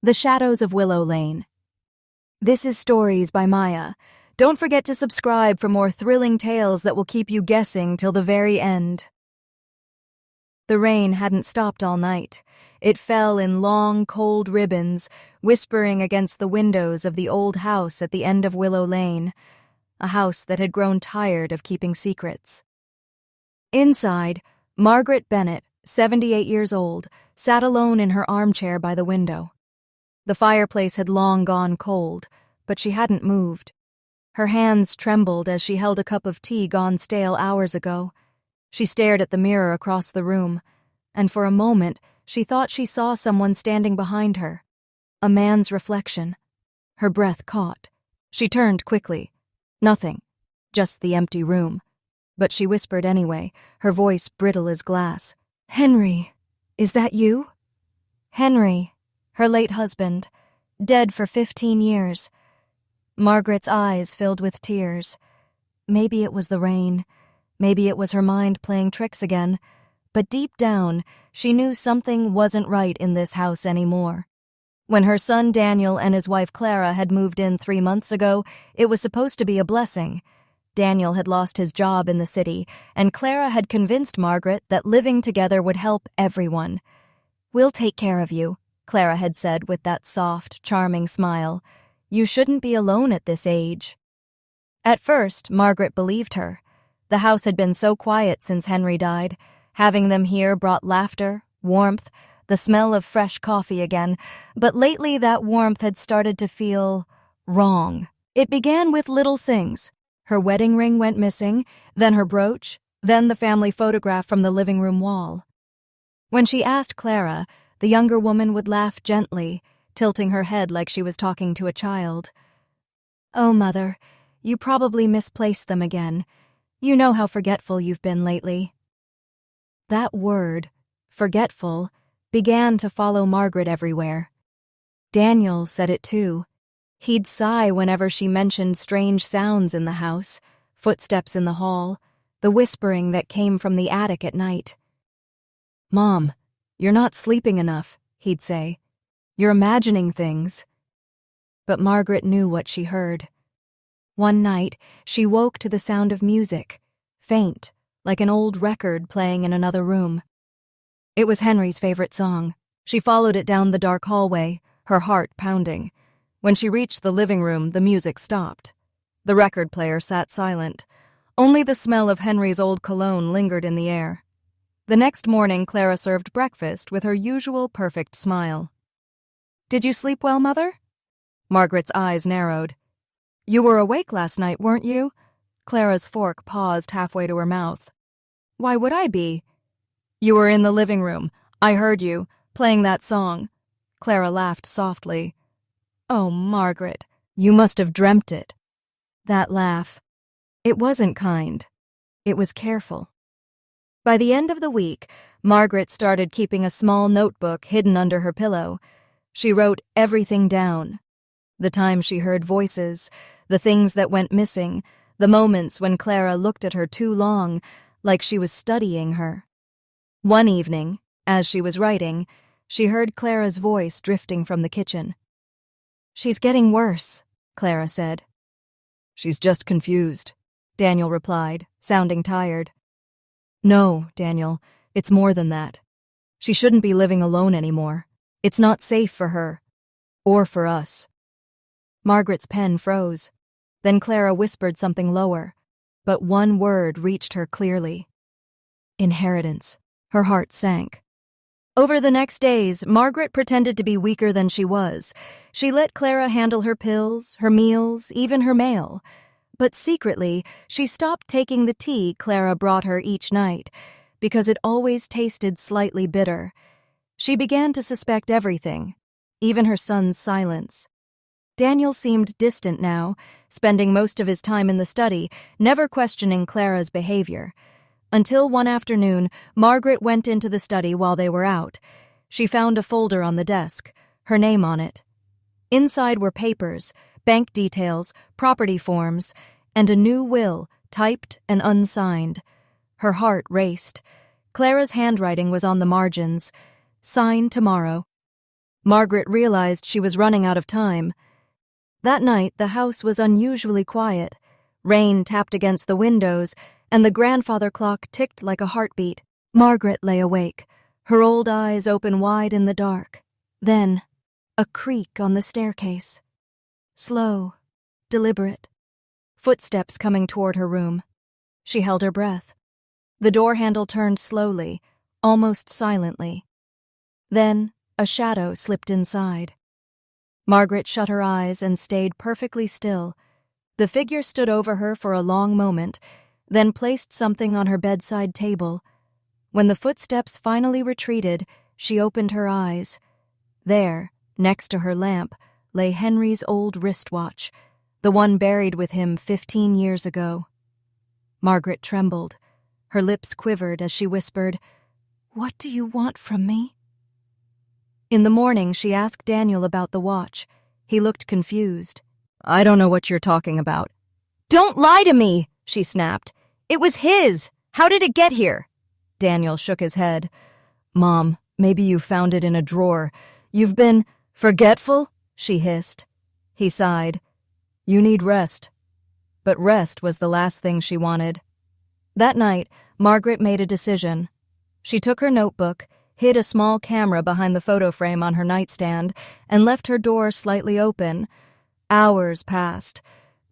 The Shadows of Willow Lane. This is Stories by Maya. Don't forget to subscribe for more thrilling tales that will keep you guessing till the very end. The rain hadn't stopped all night. It fell in long, cold ribbons, whispering against the windows of the old house at the end of Willow Lane, a house that had grown tired of keeping secrets. Inside, Margaret Bennett, 78 years old, sat alone in her armchair by the window. The fireplace had long gone cold, but she hadn't moved. Her hands trembled as she held a cup of tea gone stale hours ago. She stared at the mirror across the room, and for a moment she thought she saw someone standing behind her. A man's reflection. Her breath caught. She turned quickly. Nothing. Just the empty room. But she whispered anyway, her voice brittle as glass. "Henry, is that you?" Henry, her late husband, dead for 15 years. Margaret's eyes filled with tears. Maybe it was the rain. Maybe it was her mind playing tricks again. But deep down, she knew something wasn't right in this house anymore. When her son Daniel and his wife Clara had moved in 3 months ago, it was supposed to be a blessing. Daniel had lost his job in the city, and Clara had convinced Margaret that living together would help everyone. "We'll take care of you," Clara had said with that soft, charming smile. "You shouldn't be alone at this age." At first, Margaret believed her. The house had been so quiet since Henry died. Having them here brought laughter, warmth, the smell of fresh coffee again, but lately that warmth had started to feel wrong. It began with little things. Her wedding ring went missing, then her brooch, then the family photograph from the living room wall. When she asked Clara, the younger woman would laugh gently, tilting her head like she was talking to a child. "Oh, Mother, you probably misplaced them again. You know how forgetful you've been lately." That word, forgetful, began to follow Margaret everywhere. Daniel said it too. He'd sigh whenever she mentioned strange sounds in the house, footsteps in the hall, the whispering that came from the attic at night. "Mom, you're not sleeping enough," he'd say. "You're imagining things." But Margaret knew what she heard. One night, she woke to the sound of music, faint, like an old record playing in another room. It was Henry's favorite song. She followed it down the dark hallway, her heart pounding. When she reached the living room, the music stopped. The record player sat silent. Only the smell of Henry's old cologne lingered in the air. The next morning, Clara served breakfast with her usual perfect smile. "Did you sleep well, Mother?" Margaret's eyes narrowed. "You were awake last night, weren't you?" Clara's fork paused halfway to her mouth. "Why would I be?" "You were in the living room. I heard you, playing that song." Clara laughed softly. "Oh, Margaret, you must have dreamt it." That laugh. It wasn't kind. It was careful. By the end of the week, Margaret started keeping a small notebook hidden under her pillow. She wrote everything down. The times she heard voices, the things that went missing, the moments when Clara looked at her too long, like she was studying her. One evening, as she was writing, she heard Clara's voice drifting from the kitchen. "She's getting worse," Clara said. "She's just confused," Daniel replied, sounding tired. "No, Daniel, it's more than that. She shouldn't be living alone anymore. It's not safe for her. Or for us." Margaret's pen froze. Then Clara whispered something lower, but one word reached her clearly. "Inheritance." Her heart sank. Over the next days, Margaret pretended to be weaker than she was. She let Clara handle her pills, her meals, even her mail. But secretly, she stopped taking the tea Clara brought her each night, because it always tasted slightly bitter. She began to suspect everything, even her son's silence. Daniel seemed distant now, spending most of his time in the study, never questioning Clara's behavior. Until one afternoon, Margaret went into the study while they were out. She found a folder on the desk, her name on it. Inside were papers, bank details, property forms, and a new will, typed and unsigned. Her heart raced. Clara's handwriting was on the margins. "Sign tomorrow." Margaret realized she was running out of time. That night, the house was unusually quiet. Rain tapped against the windows, and the grandfather clock ticked like a heartbeat. Margaret lay awake, her old eyes open wide in the dark. Then, a creak on the staircase. Slow, deliberate. Footsteps coming toward her room. She held her breath. The door handle turned slowly, almost silently. Then, a shadow slipped inside. Margaret shut her eyes and stayed perfectly still. The figure stood over her for a long moment, then placed something on her bedside table. When the footsteps finally retreated, she opened her eyes. There, next to her lamp, lay Henry's old wristwatch, the one buried with him 15 years ago. Margaret trembled. Her lips quivered as she whispered, "What do you want from me?" In the morning, she asked Daniel about the watch. He looked confused. "I don't know what you're talking about." "Don't lie to me," she snapped. "It was his. How did it get here?" Daniel shook his head. "Mom, maybe you found it in a drawer. You've been forgetful?" she hissed. He sighed. "You need rest." But rest was the last thing she wanted. That night, Margaret made a decision. She took her notebook, hid a small camera behind the photo frame on her nightstand, and left her door slightly open. Hours passed.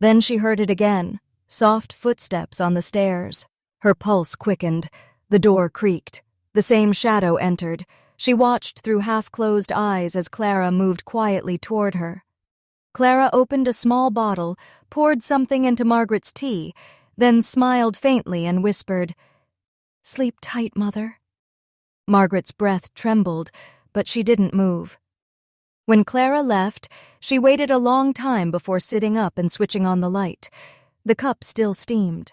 Then she heard it again, soft footsteps on the stairs. Her pulse quickened. The door creaked. The same shadow entered. She watched through half-closed eyes as Clara moved quietly toward her. Clara opened a small bottle, poured something into Margaret's tea, then smiled faintly and whispered, "Sleep tight, Mother." Margaret's breath trembled, but she didn't move. When Clara left, she waited a long time before sitting up and switching on the light. The cup still steamed.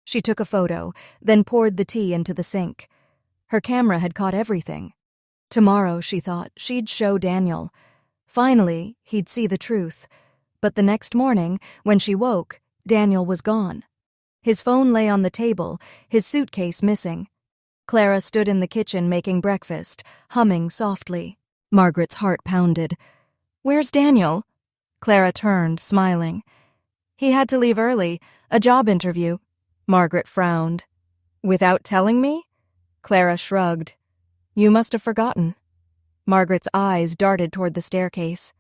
She took a photo, then poured the tea into the sink. Her camera had caught everything. Tomorrow, she thought, she'd show Daniel. Finally, he'd see the truth. But the next morning, when she woke, Daniel was gone. His phone lay on the table, his suitcase missing. Clara stood in the kitchen making breakfast, humming softly. Margaret's heart pounded. "Where's Daniel?" Clara turned, smiling. "He had to leave early, a job interview." Margaret frowned. "Without telling me?" Clara shrugged. "You must have forgotten." Margaret's eyes darted toward the staircase.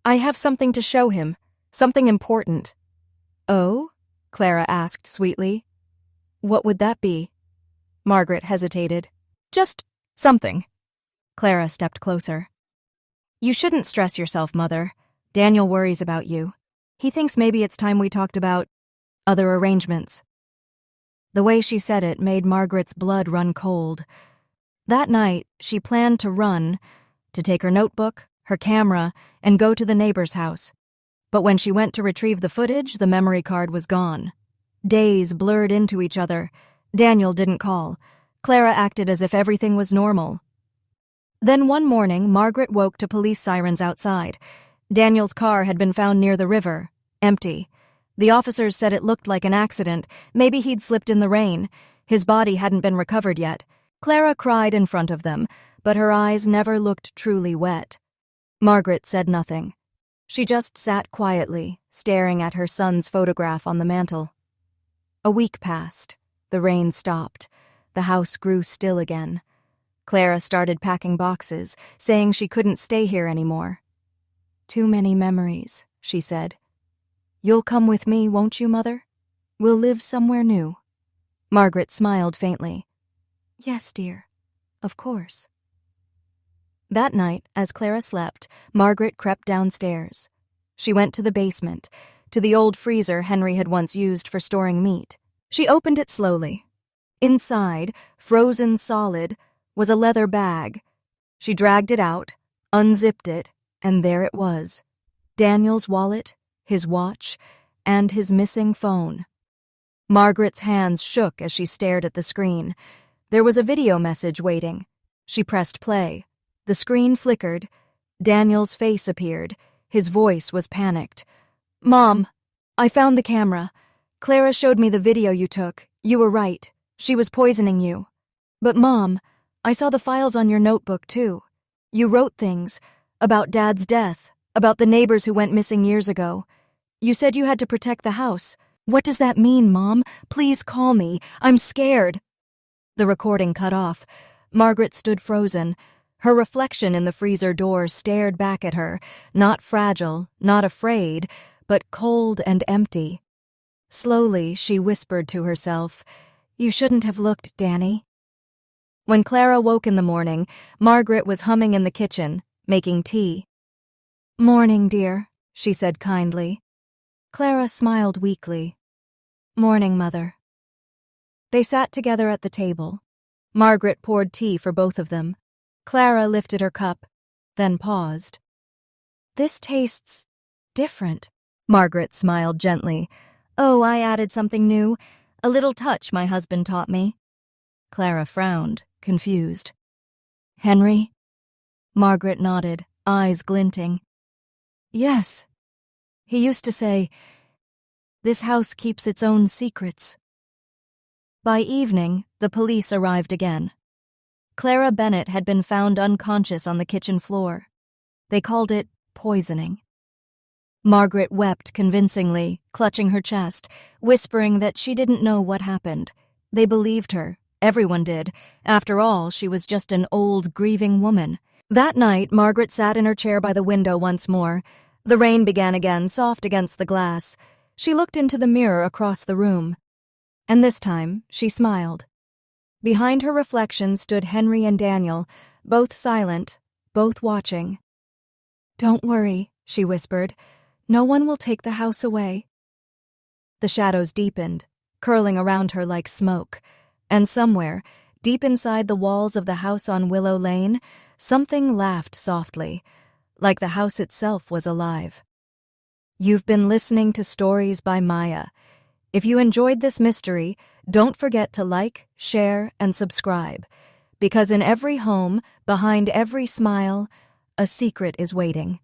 "I have something to show him, something important." "Oh?" Clara asked sweetly. "What would that be?" Margaret hesitated. "Just something." Clara stepped closer. "You shouldn't stress yourself, Mother. Daniel worries about you. He thinks maybe it's time we talked about other arrangements." The way she said it made Margaret's blood run cold. That night, she planned to run, to take her notebook, her camera, and go to the neighbor's house. But when she went to retrieve the footage, the memory card was gone. Days blurred into each other. Daniel didn't call. Clara acted as if everything was normal. Then one morning, Margaret woke to police sirens outside. Daniel's car had been found near the river, empty. The officers said it looked like an accident. Maybe he'd slipped in the rain. His body hadn't been recovered yet. Clara cried in front of them, but her eyes never looked truly wet. Margaret said nothing. She just sat quietly, staring at her son's photograph on the mantel. A week passed. The rain stopped. The house grew still again. Clara started packing boxes, saying she couldn't stay here anymore. "Too many memories," she said. "You'll come with me, won't you, Mother? We'll live somewhere new." Margaret smiled faintly. "Yes, dear. Of course." That night, as Clara slept, Margaret crept downstairs. She went to the basement, to the old freezer Henry had once used for storing meat. She opened it slowly. Inside, frozen solid, was a leather bag. She dragged it out, unzipped it, and there it was. Daniel's wallet, his watch, and his missing phone. Margaret's hands shook as she stared at the screen. There was a video message waiting. She pressed play. The screen flickered. Daniel's face appeared. His voice was panicked. "Mom, I found the camera. Clara showed me the video you took. You were right. She was poisoning you. But Mom, I saw the files on your notebook too. You wrote things. About Dad's death, about the neighbors who went missing years ago. You said you had to protect the house. What does that mean, Mom? Please call me. I'm scared." The recording cut off. Margaret stood frozen. Her reflection in the freezer door stared back at her, not fragile, not afraid, but cold and empty. Slowly, she whispered to herself, "You shouldn't have looked, Danny." When Clara woke in the morning, Margaret was humming in the kitchen, making tea. "Morning, dear," she said kindly. Clara smiled weakly. "Morning, Mother." They sat together at the table. Margaret poured tea for both of them. Clara lifted her cup, then paused. "This tastes different." Margaret smiled gently. "Oh, I added something new. A little touch my husband taught me." Clara frowned, confused. "Henry?" Margaret nodded, eyes glinting. "Yes. He used to say, 'This house keeps its own secrets.'" By evening, the police arrived again. Clara Bennett had been found unconscious on the kitchen floor. They called it poisoning. Margaret wept convincingly, clutching her chest, whispering that she didn't know what happened. They believed her. Everyone did. After all, she was just an old, grieving woman. That night, Margaret sat in her chair by the window once more. The rain began again, soft against the glass. She looked into the mirror across the room. And this time, she smiled. Behind her reflection stood Henry and Daniel, both silent, both watching. "Don't worry," she whispered. "No one will take the house away." The shadows deepened, curling around her like smoke. And somewhere, deep inside the walls of the house on Willow Lane, something laughed softly, like the house itself was alive. You've been listening to Stories by Maya. If you enjoyed this mystery, don't forget to like, share, and subscribe, because in every home, behind every smile, a secret is waiting.